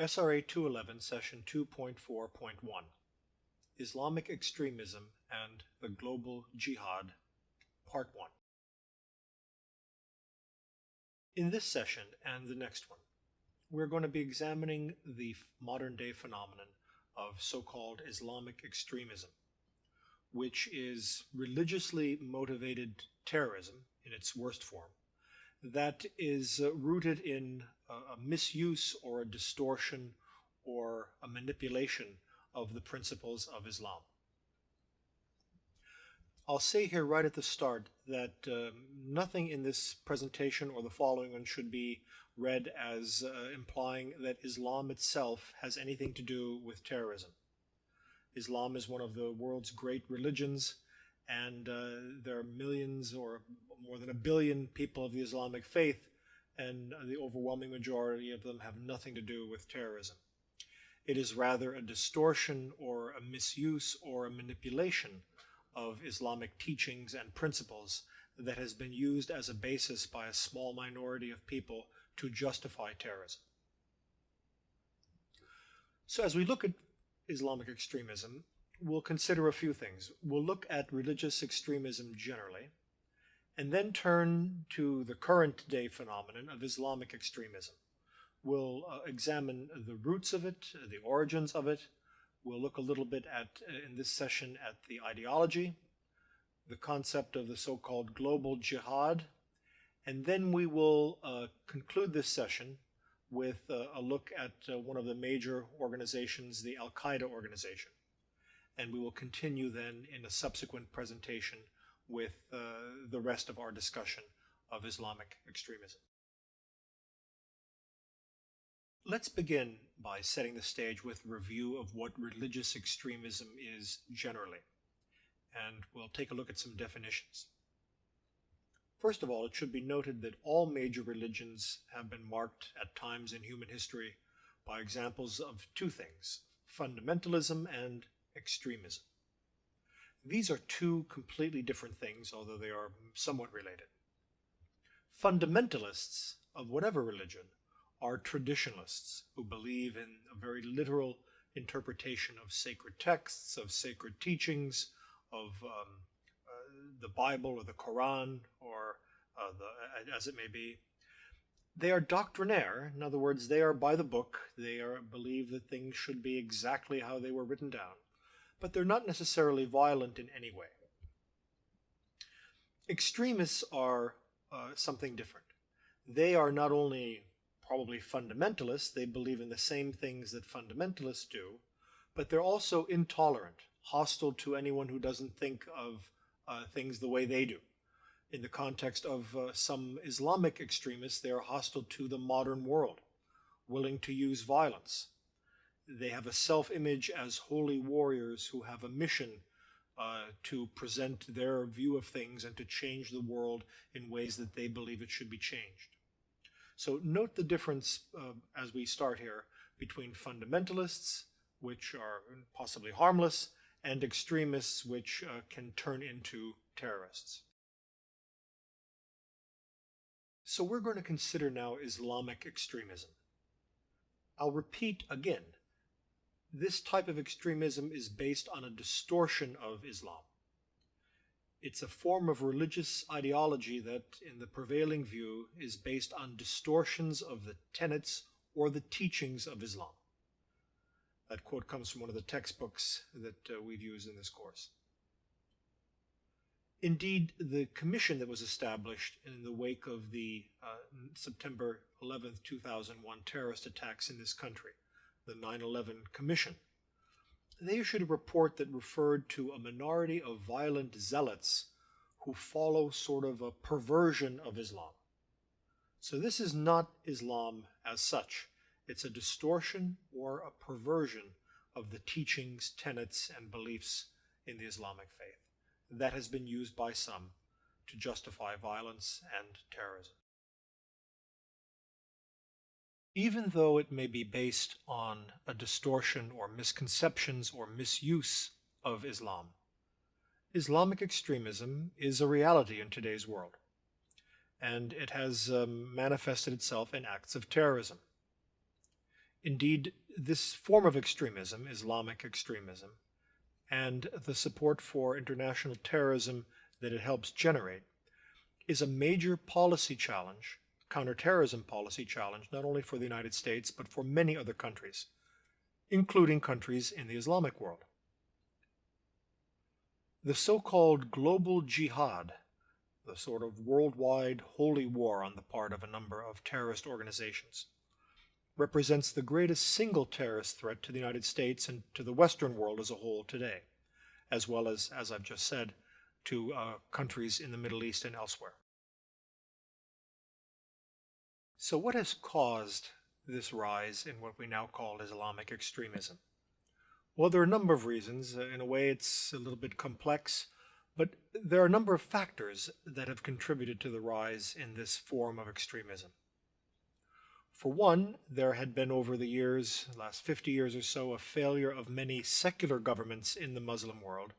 SRA 211, Session 2.4.1, Islamic Extremism and the Global Jihad, Part 1. In this session and the next one, we're going to be examining the modern-day phenomenon of so-called Islamic extremism, which is religiously motivated terrorism in its worst form that is rooted in a misuse or a distortion or a manipulation of the principles of Islam. I'll say here right at the start that nothing in this presentation or the following one should be read as implying that Islam itself has anything to do with terrorism. Islam is one of the world's great religions, and there are millions or more than 1 billion people of the Islamic faith, and the overwhelming majority of them have nothing to do with terrorism. It is rather a distortion or a misuse or a manipulation of Islamic teachings and principles that has been used as a basis by a small minority of people to justify terrorism. So as we look at Islamic extremism, we'll consider a few things. We'll look at religious extremism generally, and then turn to the current day phenomenon of Islamic extremism. We'll examine the roots of it, the origins of it. We'll look a little bit at, in this session, at the ideology, the concept of the so-called global jihad, and then we will conclude this session with a look at one of the major organizations, the Al-Qaeda organization. And we will continue then in a subsequent presentation with the rest of our discussion of Islamic extremism. Let's begin by setting the stage with a review of what religious extremism is generally, and we'll take a look at some definitions. First of all, it should be noted that all major religions have been marked at times in human history by examples of two things: fundamentalism and extremism. These are two completely different things, although they are somewhat related. Fundamentalists of whatever religion are traditionalists who believe in a very literal interpretation of sacred texts, of sacred teachings, of the Bible or the Quran, or as it may be. They are doctrinaire. In other words, they are by the book. They believe that things should be exactly how they were written down. But they're not necessarily violent in any way. Extremists are something different. They are not only probably fundamentalists, they believe in the same things that fundamentalists do, but they're also intolerant, hostile to anyone who doesn't think of things the way they do. In the context of some Islamic extremists, they are hostile to the modern world, willing to use violence. They have a self-image as holy warriors who have a mission to present their view of things and to change the world in ways that they believe it should be changed. So note the difference as we start here between fundamentalists, which are possibly harmless, and extremists, which can turn into terrorists. So we're going to consider now Islamic extremism. I'll repeat again. This type of extremism is based on a distortion of Islam. It's a form of religious ideology that, in the prevailing view, is based on distortions of the tenets or the teachings of Islam. That quote comes from one of the textbooks that we've used in this course. Indeed, the commission that was established in the wake of the September 11th, 2001 terrorist attacks in this country, the 9/11 Commission, they issued a report that referred to a minority of violent zealots who follow sort of a perversion of Islam. So this is not Islam as such. It's a distortion or a perversion of the teachings, tenets, and beliefs in the Islamic faith that has been used by some to justify violence and terrorism. Even though it may be based on a distortion or misconceptions or misuse of Islam, Islamic extremism is a reality in today's world, and it has manifested itself in acts of terrorism. Indeed, this form of extremism, Islamic extremism, and the support for international terrorism that it helps generate, is a major policy challenge, counterterrorism policy challenge, not only for the United States, but for many other countries, including countries in the Islamic world. The so-called global jihad, the sort of worldwide holy war on the part of a number of terrorist organizations, represents the greatest single terrorist threat to the United States and to the Western world as a whole today, as well as I've just said, to countries in the Middle East and elsewhere. So what has caused this rise in what we now call Islamic extremism? Well, there are a number of reasons. In a way, it's a little bit complex, but there are a number of factors that have contributed to the rise in this form of extremism. For one, there had been over the years, the last 50 years or so, a failure of many secular governments in the Muslim world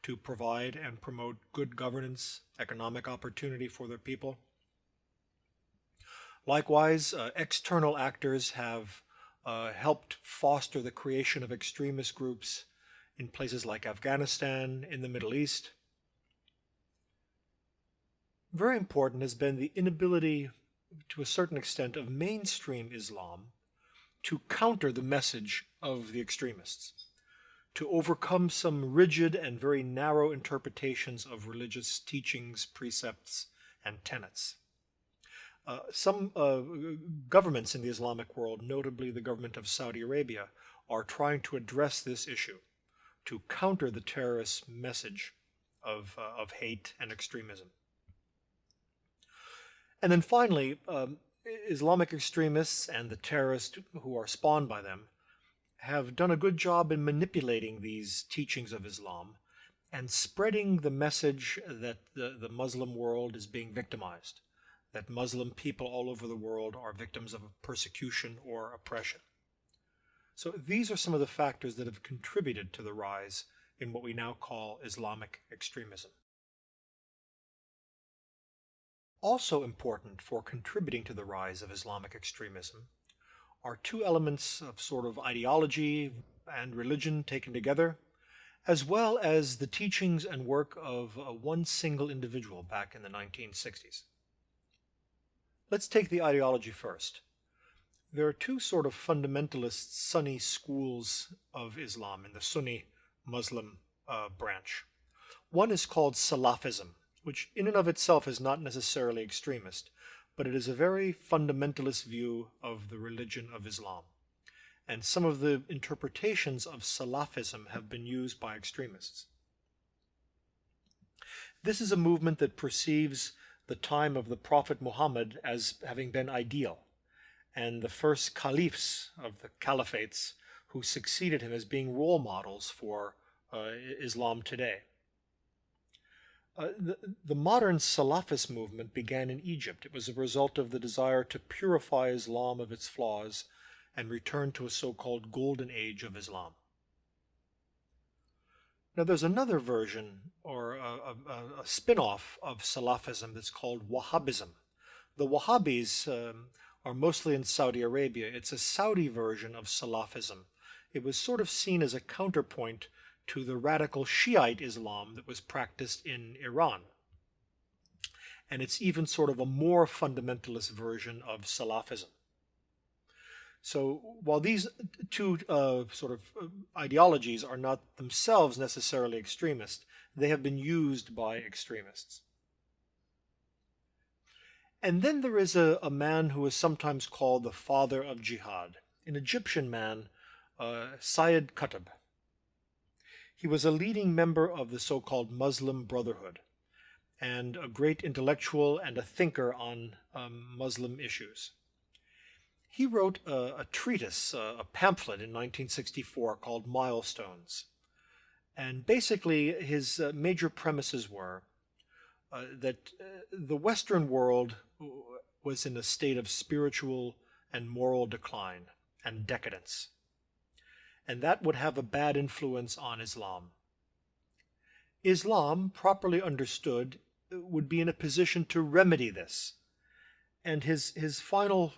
to provide and promote good governance, economic opportunity for their people. Likewise, external actors have helped foster the creation of extremist groups in places like Afghanistan, in the Middle East. Very important has been the inability, to a certain extent, of mainstream Islam to counter the message of the extremists, to overcome some rigid and very narrow interpretations of religious teachings, precepts, and tenets. Some governments in the Islamic world, notably the government of Saudi Arabia, are trying to address this issue, to counter the terrorist message of hate and extremism. And then finally, Islamic extremists and the terrorists who are spawned by them have done a good job in manipulating these teachings of Islam and spreading the message that the Muslim world is being victimized, that Muslim people all over the world are victims of persecution or oppression. So these are some of the factors that have contributed to the rise in what we now call Islamic extremism. Also important for contributing to the rise of Islamic extremism are two elements of sort of ideology and religion taken together, as well as the teachings and work of one single individual back in the 1960s. Let's take the ideology first. There are two sort of fundamentalist Sunni schools of Islam in the Sunni Muslim branch. One is called Salafism, which in and of itself is not necessarily extremist, but it is a very fundamentalist view of the religion of Islam. And some of the interpretations of Salafism have been used by extremists. This is a movement that perceives the time of the Prophet Muhammad as having been ideal, and the first caliphs of the caliphates who succeeded him as being role models for Islam today. The modern Salafist movement began in Egypt. It was a result of the desire to purify Islam of its flaws and return to a so-called golden age of Islam. Now there's another version, or a spin-off of Salafism that's called Wahhabism. The Wahhabis are mostly in Saudi Arabia. It's a Saudi version of Salafism. It was sort of seen as a counterpoint to the radical Shiite Islam that was practiced in Iran. And it's even sort of a more fundamentalist version of Salafism. So while these two ideologies are not themselves necessarily extremist, they have been used by extremists. And then there is a man who is sometimes called the father of jihad, an Egyptian man, Sayyid Qutb. He was a leading member of the so-called Muslim Brotherhood and a great intellectual and a thinker on Muslim issues. He wrote a treatise, a pamphlet in 1964 called Milestones. And basically his major premises were that the Western world was in a state of spiritual and moral decline and decadence. And that would have a bad influence on Islam. Islam, properly understood, would be in a position to remedy this. And his final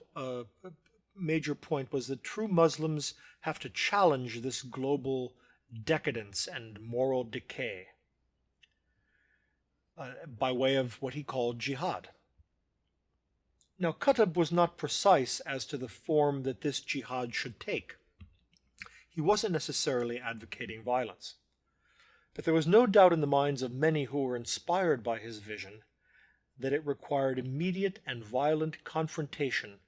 major point was that true Muslims have to challenge this global decadence and moral decay by way of what he called jihad. Now, Qutb was not precise as to the form that this jihad should take. He wasn't necessarily advocating violence. But there was no doubt in the minds of many who were inspired by his vision that it required immediate and violent confrontation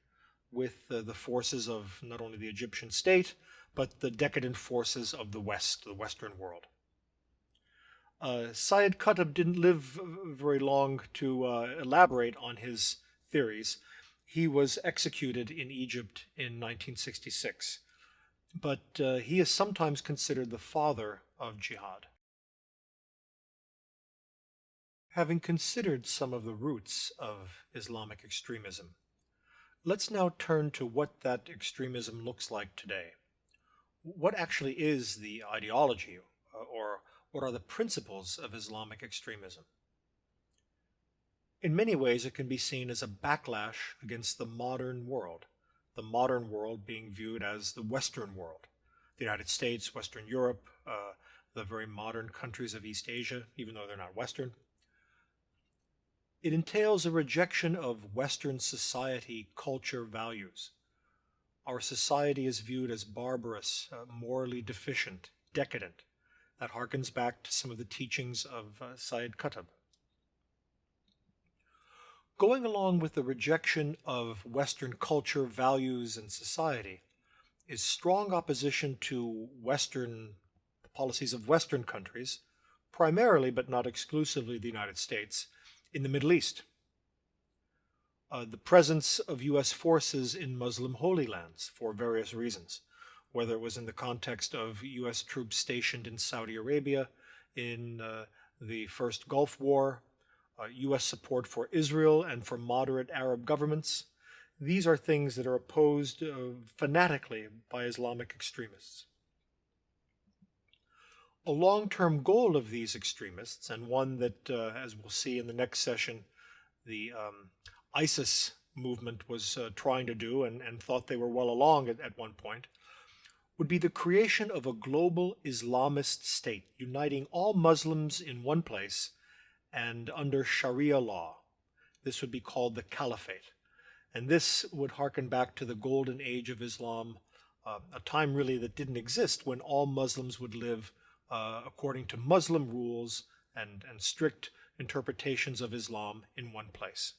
with the forces of not only the Egyptian state, but the decadent forces of the West, the Western world. Syed Qutb didn't live very long to elaborate on his theories. He was executed in Egypt in 1966, but he is sometimes considered the father of jihad. Having considered some of the roots of Islamic extremism, let's now turn to what that extremism looks like today. What actually is the ideology, or what are the principles of Islamic extremism? In many ways, it can be seen as a backlash against the modern world being viewed as the Western world, the United States, Western Europe, the very modern countries of East Asia, even though they're not Western. It entails a rejection of Western society culture values. Our society is viewed as barbarous, morally deficient, decadent. That harkens back to some of the teachings of Syed Qutb. Going along with the rejection of Western culture, values, and society is strong opposition to Western policies of Western countries, primarily but not exclusively the United States, in the Middle East. The presence of U.S. forces in Muslim Holy Lands for various reasons, whether it was in the context of U.S. troops stationed in Saudi Arabia in the First Gulf War, U.S. support for Israel and for moderate Arab governments. These are things that are opposed fanatically by Islamic extremists. A long-term goal of these extremists, and one that, as we'll see in the next session, the ISIS movement was trying to do and thought they were well along at one point, would be the creation of a global Islamist state, uniting all Muslims in one place and under Sharia law. This would be called the Caliphate. And this would harken back to the golden age of Islam, a time really that didn't exist, when all Muslims would live according to Muslim rules and strict interpretations of Islam in one place.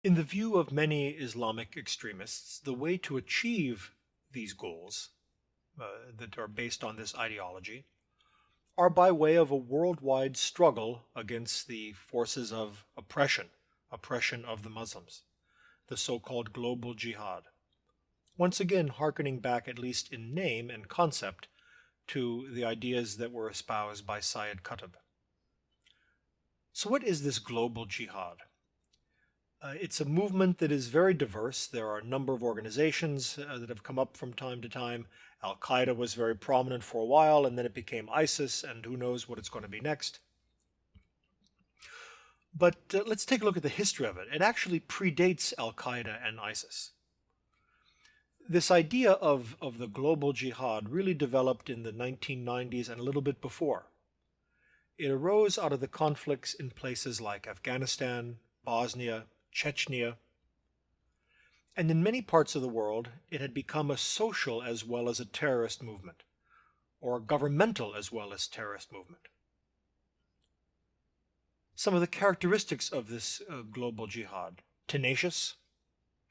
In the view of many Islamic extremists, the way to achieve these goals that are based on this ideology are by way of a worldwide struggle against the forces of oppression of the Muslims, the so-called global jihad. Once again, hearkening back, at least in name and concept, to the ideas that were espoused by Syed Qutb. So what is this global jihad? It's a movement that is very diverse. There are a number of organizations that have come up from time to time. Al-Qaeda was very prominent for a while, and then it became ISIS, and who knows what it's going to be next. But let's take a look at the history of it. It actually predates Al-Qaeda and ISIS. This idea of the global jihad really developed in the 1990s and a little bit before. It arose out of the conflicts in places like Afghanistan, Bosnia, Chechnya, and in many parts of the world it had become a social as well as a terrorist movement, or governmental as well as terrorist movement. Some of the characteristics of this global jihad: tenacious,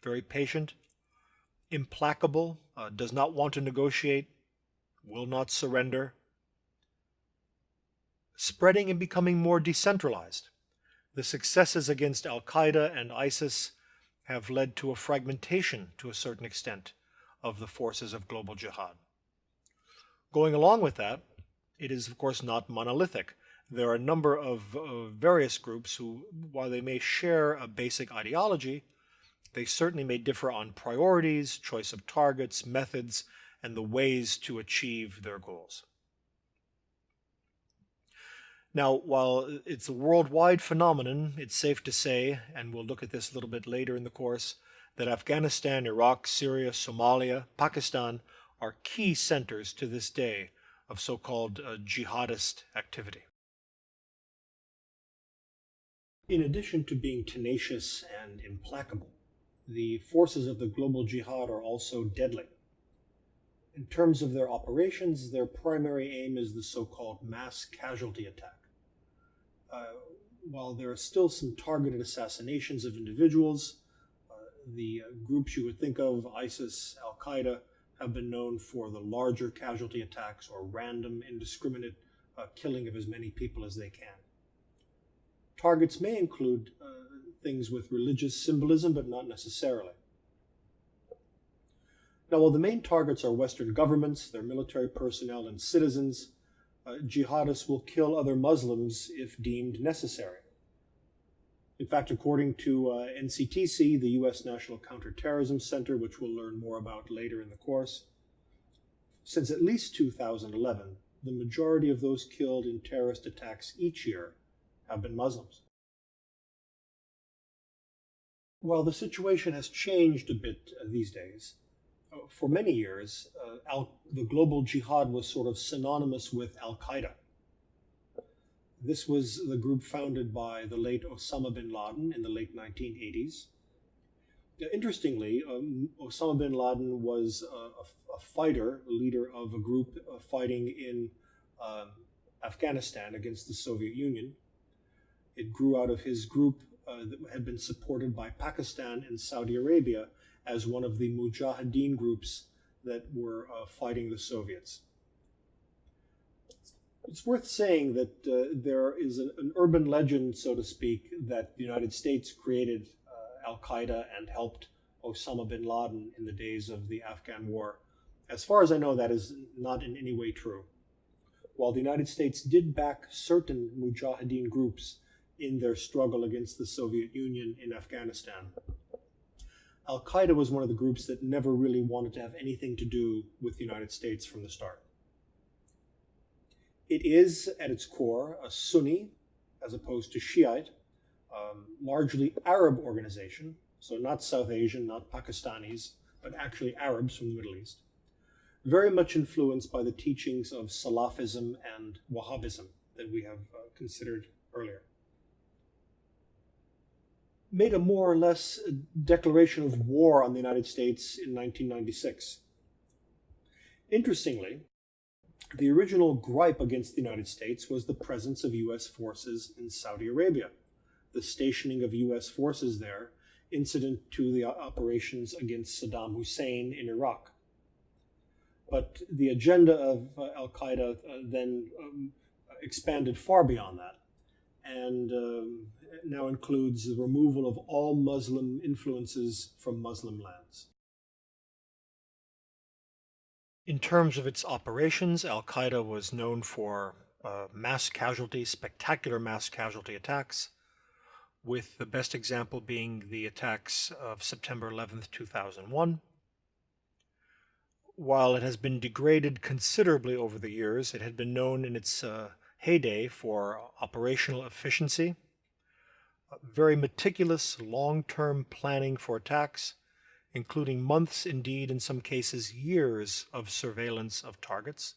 very patient, implacable, does not want to negotiate, will not surrender, spreading and becoming more decentralized. The successes against Al-Qaeda and ISIS have led to a fragmentation, to a certain extent, of the forces of global jihad. Going along with that, it is of course not monolithic. There are a number of various groups who, while they may share a basic ideology, they certainly may differ on priorities, choice of targets, methods, and the ways to achieve their goals. Now, while it's a worldwide phenomenon, it's safe to say, and we'll look at this a little bit later in the course, that Afghanistan, Iraq, Syria, Somalia, Pakistan are key centers to this day of so-called jihadist activity. In addition to being tenacious and implacable, the forces of the global jihad are also deadly. In terms of their operations, their primary aim is the so-called mass casualty attack. While there are still some targeted assassinations of individuals, the groups you would think of, ISIS, Al-Qaeda, have been known for the larger casualty attacks or random, indiscriminate killing of as many people as they can. Targets may include things with religious symbolism, but not necessarily. Now, while the main targets are Western governments, their military personnel, and citizens, jihadists will kill other Muslims if deemed necessary. In fact, according to NCTC, the U.S. National Counterterrorism Center, which we'll learn more about later in the course, since at least 2011, the majority of those killed in terrorist attacks each year have been Muslims. While the situation has changed a bit these days, for many years, the global jihad was sort of synonymous with Al-Qaeda. This was the group founded by the late Osama bin Laden in the late 1980s. Interestingly, Osama bin Laden was a fighter, a leader of a group fighting in Afghanistan against the Soviet Union. It grew out of his group that had been supported by Pakistan and Saudi Arabia as one of the Mujahideen groups that were fighting the Soviets. It's worth saying that there is an urban legend, so to speak, that the United States created Al-Qaeda and helped Osama bin Laden in the days of the Afghan war. As far as I know, that is not in any way true. While the United States did back certain Mujahideen groups in their struggle against the Soviet Union in Afghanistan, Al-Qaeda was one of the groups that never really wanted to have anything to do with the United States from the start. It is, at its core, a Sunni, as opposed to Shiite, largely Arab organization, so not South Asian, not Pakistanis, but actually Arabs from the Middle East, very much influenced by the teachings of Salafism and Wahhabism that we have considered earlier. Made a more or less declaration of war on the United States in 1996. Interestingly, the original gripe against the United States was the presence of U.S. forces in Saudi Arabia, the stationing of U.S. forces there, incident to the operations against Saddam Hussein in Iraq. But the agenda of Al-Qaeda then expanded far beyond that, and now includes the removal of all Muslim influences from Muslim lands. In terms of its operations, Al-Qaeda was known for spectacular mass casualty attacks, with the best example being the attacks of September 11th, 2001. While it has been degraded considerably over the years, it had been known in its heyday for operational efficiency, very meticulous long-term planning for attacks, including months, indeed in some cases years, of surveillance of targets.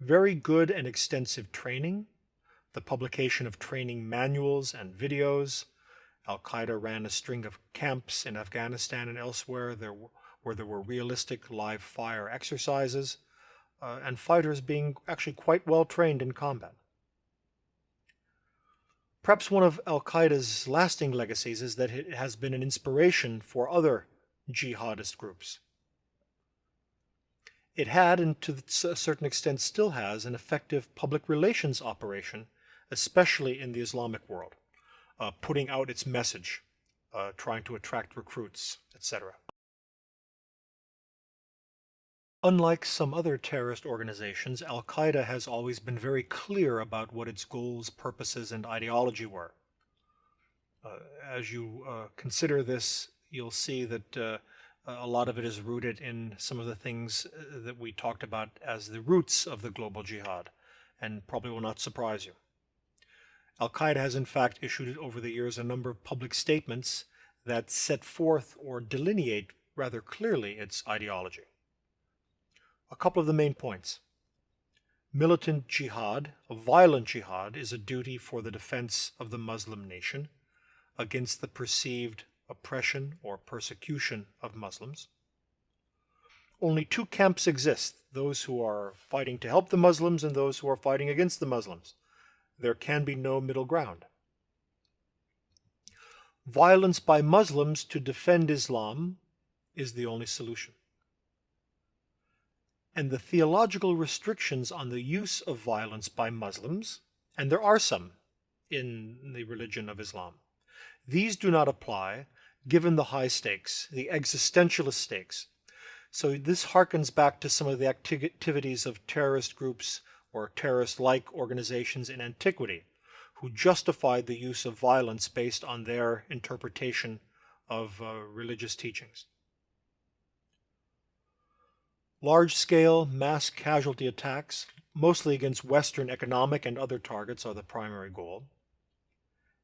Very good and extensive training, the publication of training manuals and videos. Al-Qaeda ran a string of camps in Afghanistan and elsewhere where there were realistic live fire exercises, and fighters being actually quite well trained in combat. Perhaps one of Al-Qaeda's lasting legacies is that it has been an inspiration for other jihadist groups. It had, and to a certain extent still has, an effective public relations operation, especially in the Islamic world, putting out its message, trying to attract recruits, etc. Unlike some other terrorist organizations, Al-Qaeda has always been very clear about what its goals, purposes, and ideology were. As you consider this, you'll see that a lot of it is rooted in some of the things that we talked about as the roots of the global jihad, and probably will not surprise you. Al-Qaeda has in fact issued over the years a number of public statements that set forth or delineate rather clearly its ideology. A couple of the main points. Militant jihad, a violent jihad, is a duty for the defense of the Muslim nation against the perceived oppression or persecution of Muslims. Only two camps exist, those who are fighting to help the Muslims and those who are fighting against the Muslims. There can be no middle ground. Violence by Muslims to defend Islam is the only solution. And the theological restrictions on the use of violence by Muslims, and there are some in the religion of Islam, these do not apply given the high stakes, the existentialist stakes. So this harkens back to some of the activities of terrorist groups or terrorist-like organizations in antiquity, who justified the use of violence based on their interpretation of religious teachings. Large-scale mass casualty attacks, mostly against Western economic and other targets, are the primary goal.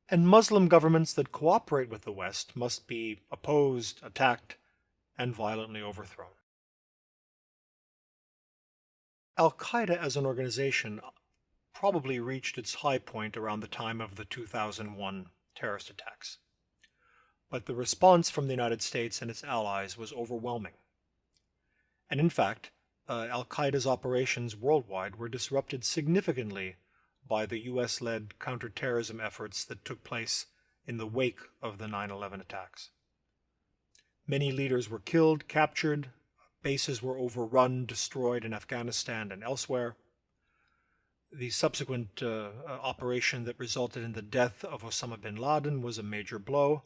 And Muslim governments that cooperate with the West must be opposed, attacked, and violently overthrown. Al-Qaeda as an organization probably reached its high point around the time of the 2001 terrorist attacks. But the response from the United States and its allies was overwhelming. And in fact, Al-Qaeda's operations worldwide were disrupted significantly by the US-led counterterrorism efforts that took place in the wake of the 9/11 attacks. Many leaders were killed, captured, bases were overrun, destroyed in Afghanistan and elsewhere. The subsequent operation that resulted in the death of Osama bin Laden was a major blow.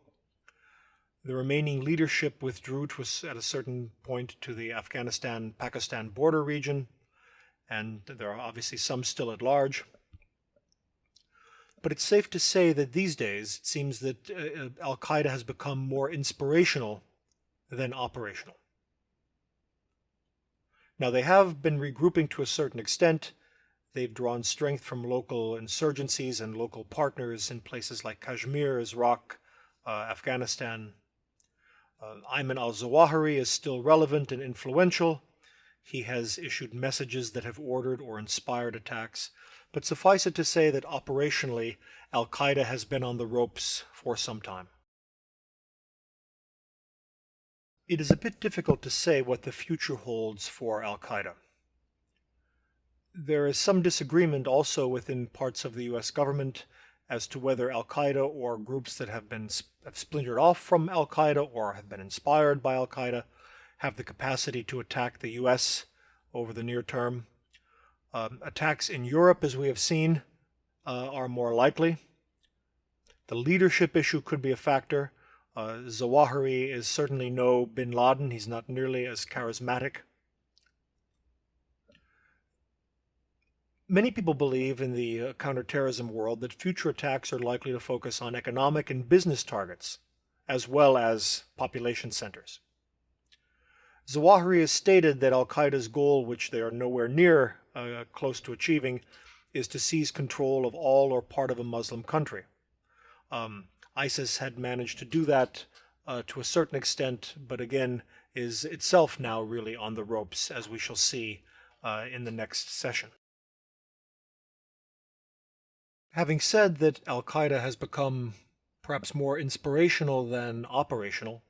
The remaining leadership withdrew at a certain point to the Afghanistan-Pakistan border region, and there are obviously some still at large. But it's safe to say that these days it seems that Al-Qaeda has become more inspirational than operational. Now, they have been regrouping to a certain extent. They've drawn strength from local insurgencies and local partners in places like Kashmir, Iraq, Afghanistan. Ayman al-Zawahiri is still relevant and influential. He has issued messages that have ordered or inspired attacks. But suffice it to say that operationally, Al-Qaeda has been on the ropes for some time. It is a bit difficult to say what the future holds for Al-Qaeda. There is some disagreement also within parts of the US government as to whether Al-Qaeda or groups that have splintered off from Al-Qaeda or have been inspired by Al-Qaeda have the capacity to attack the US over the near term. Attacks in Europe, as we have seen, are more likely. The leadership issue could be a factor. Zawahiri is certainly no bin Laden. He's not nearly as charismatic. Many people believe in the counterterrorism world that future attacks are likely to focus on economic and business targets, as well as population centers. Zawahiri has stated that Al-Qaeda's goal, which they are nowhere near close to achieving, is to seize control of all or part of a Muslim country. ISIS had managed to do that to a certain extent, but again is itself now really on the ropes, as we shall see in the next session. Having said that Al-Qaeda has become perhaps more inspirational than operational,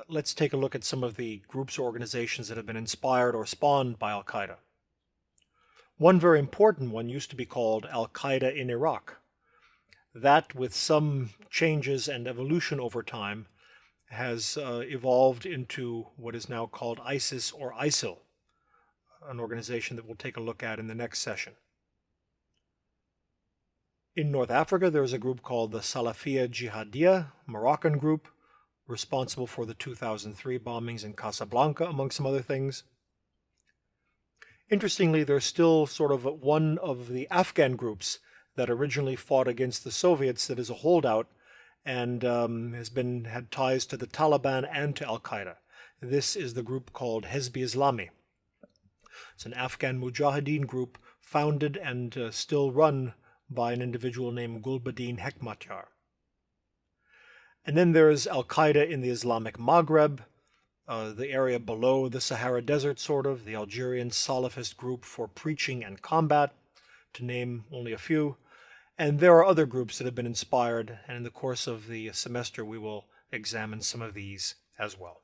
let's take a look at some of the groups or organizations that have been inspired or spawned by Al-Qaeda. One very important one used to be called Al-Qaeda in Iraq. That, with some changes and evolution over time, has evolved into what is now called ISIS or ISIL, an organization that we'll take a look at in the next session. In North Africa, there is a group called the Salafia Jihadiyya, Moroccan group, responsible for the 2003 bombings in Casablanca, among some other things. Interestingly, there's still sort of one of the Afghan groups that originally fought against the Soviets that is a holdout and had ties to the Taliban and to Al-Qaeda. This is the group called Hezb-i Islami. It's an Afghan Mujahideen group founded and still run by an individual named Gulbuddin Hekmatyar. And then there's Al-Qaeda in the Islamic Maghreb, the area below the Sahara Desert, sort of, the Algerian Salafist group for preaching and combat, to name only a few. And there are other groups that have been inspired, and in the course of the semester we will examine some of these as well.